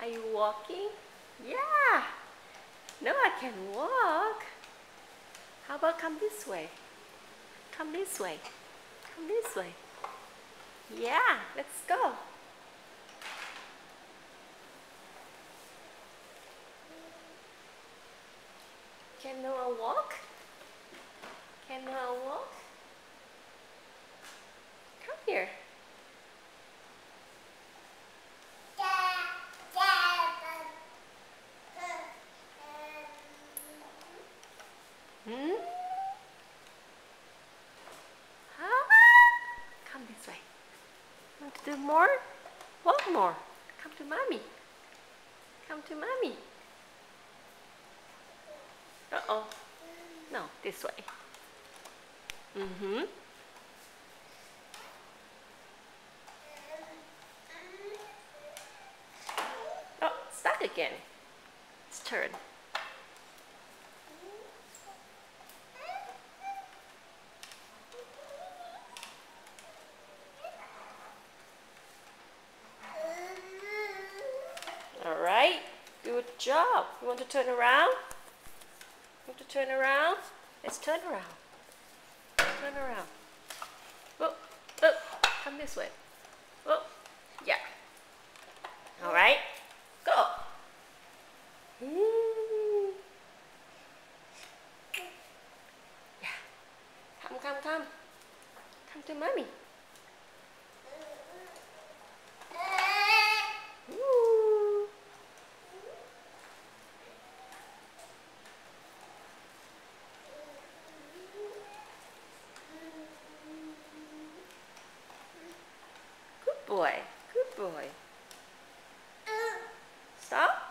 Are you walking? Yeah. No, I can walk. How about come this way? Come this way. Come this way. Yeah, let's go. Can Noah walk? Can Noah walk? Come here. Hmm? Huh? Come this way. Want to do more? Walk more. Come to mommy. Come to mommy. Uh-oh. No, this way. Mm-hmm. Oh, stuck again. Let's turn. All right. Good job. You want to turn around? You want to turn around? Let's turn around. Turn around. Oh, oh, come this way. Oh, yeah. All right. Go. Yeah. Come, come, come. Come to mommy. Ooh. Good boy. Good boy. Stop.